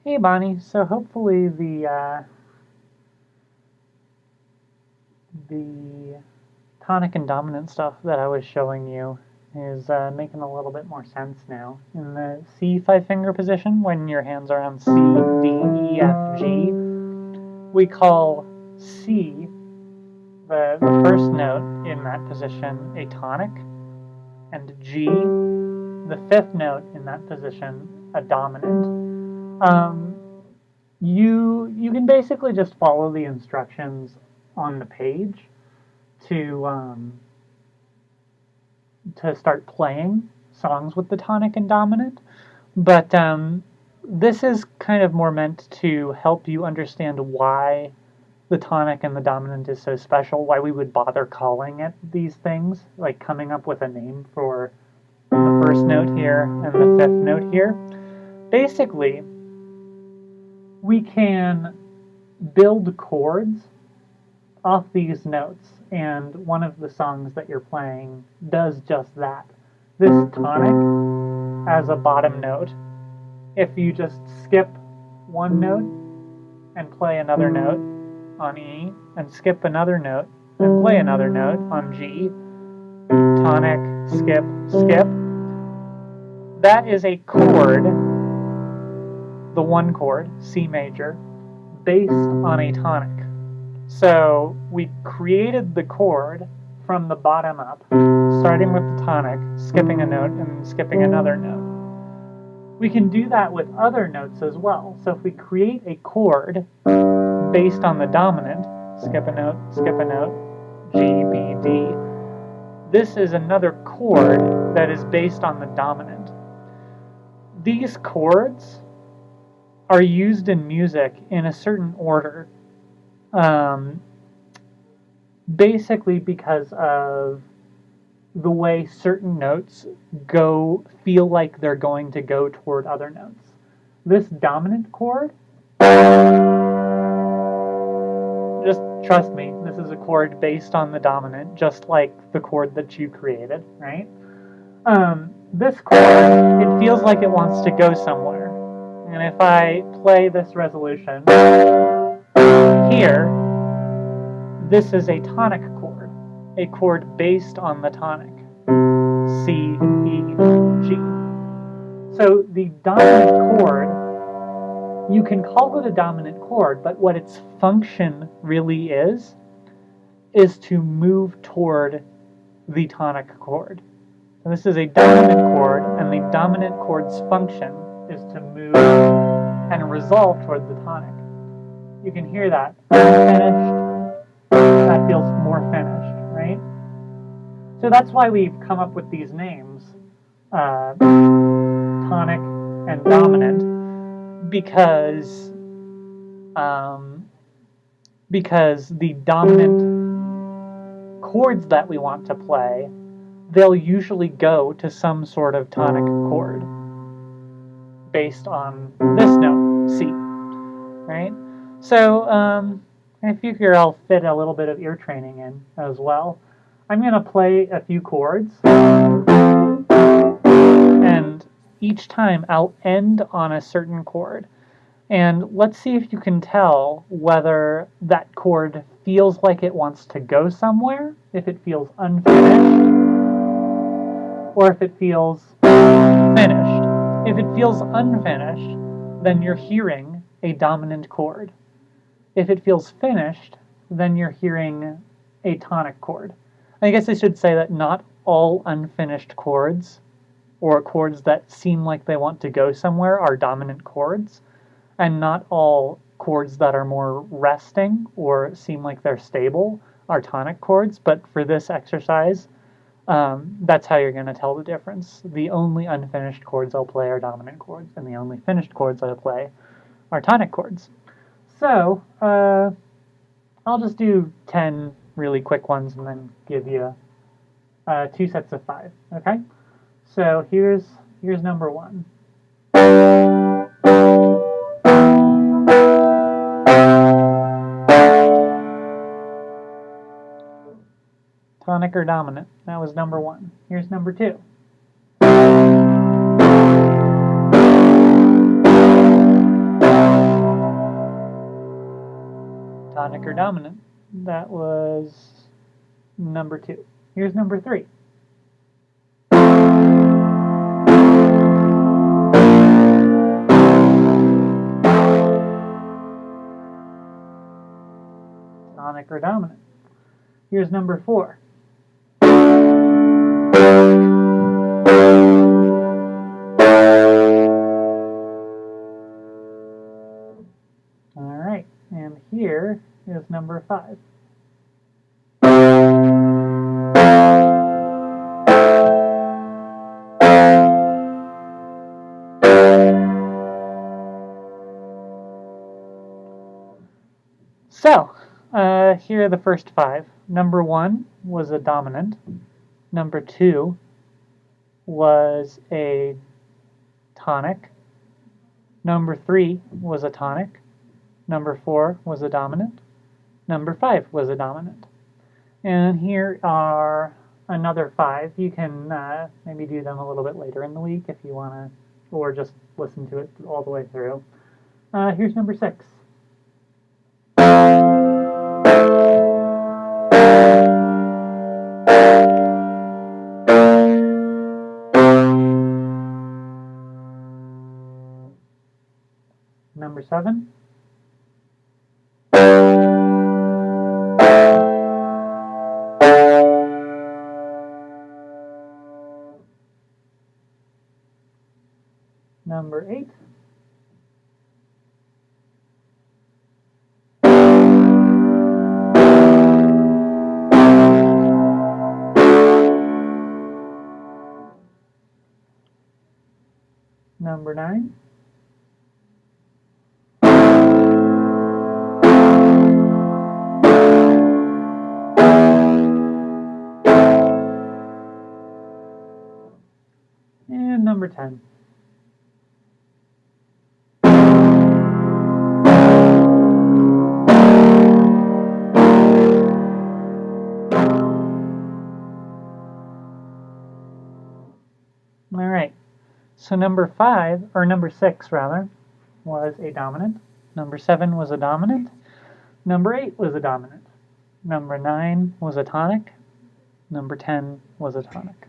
Hey Bonnie, so hopefully the tonic and dominant stuff that I was showing you is making a little bit more sense now. In the C five-finger position, when your hands are on C, D, E, F, G, we call C, the first note in that position, a tonic, and G, the fifth note in that position, a dominant. You can basically just follow the instructions on the page to start playing songs with the tonic and dominant, but this is kind of more meant to help you understand why the tonic and the dominant is so special, why we would bother calling it these things, like coming up with a name for the first note here and the fifth note here. Basically, we can build chords off these notes, and one of the songs that you're playing does just that. This tonic as a bottom note, if you just skip one note and play another note on E, and skip another note and play another note on G, tonic, skip, skip, that is a chord, the one chord, C major, based on a tonic. So we created the chord from the bottom up, starting with the tonic, skipping a note, and skipping another note. We can do that with other notes as well. So if we create a chord based on the dominant, skip a note, G, B, D, this is another chord that is based on the dominant. These chords are used in music in a certain order, basically because of the way certain notes feel like they're going to go toward other notes. This dominant chord, just trust me, this is a chord based on the dominant, just like the chord that you created, right? This chord, it feels like it wants to go somewhere. And if I play this resolution here, this is a tonic chord, a chord based on the tonic, C, E, G. So the dominant chord, you can call it a dominant chord, but what its function really is to move toward the tonic chord. So this is a dominant chord, and the dominant chord's function is to move and resolve toward the tonic. You can hear that. Unfinished. That feels more finished, right? So that's why we've come up with these names, tonic and dominant, because the dominant chords that we want to play, they'll usually go to some sort of tonic chord based on this note, C, right? So I figure I'll fit a little bit of ear training in as well. I'm going to play a few chords, and each time I'll end on a certain chord. And let's see if you can tell whether that chord feels like it wants to go somewhere, if it feels unfinished, or if it feels finished. If it feels unfinished, then you're hearing a dominant chord. If it feels finished, then you're hearing a tonic chord. I guess I should say that not all unfinished chords, or chords that seem like they want to go somewhere, are dominant chords, and not all chords that are more resting or seem like they're stable are tonic chords. But for this exercise, that's how you're going to tell the difference. The only unfinished chords I'll play are dominant chords, and the only finished chords I'll play are tonic chords. So I'll just do 10 really quick ones and then give you 2 sets of 5. Okay? So here's number 1. Tonic or dominant? That was number 1. Here's number 2. Tonic or dominant? That was number 2. Here's number 3. Tonic or dominant? Here's number 4. Alright, and here is number 5. So, here are the first 5. Number 1 was a dominant. Number 2 was a tonic. Number 3 was a tonic. Number 4 was a dominant. Number 5 was a dominant. And here are another 5. You can maybe do them a little bit later in the week if you want to, or just listen to it all the way through. Here's number 6. Number 7. Number 8. Number 9. And number 10. All right. So number 5, or number 6 rather, was a dominant. Number 7 was a dominant. Number 8 was a dominant. Number 9 was a tonic. Number 10 was a tonic.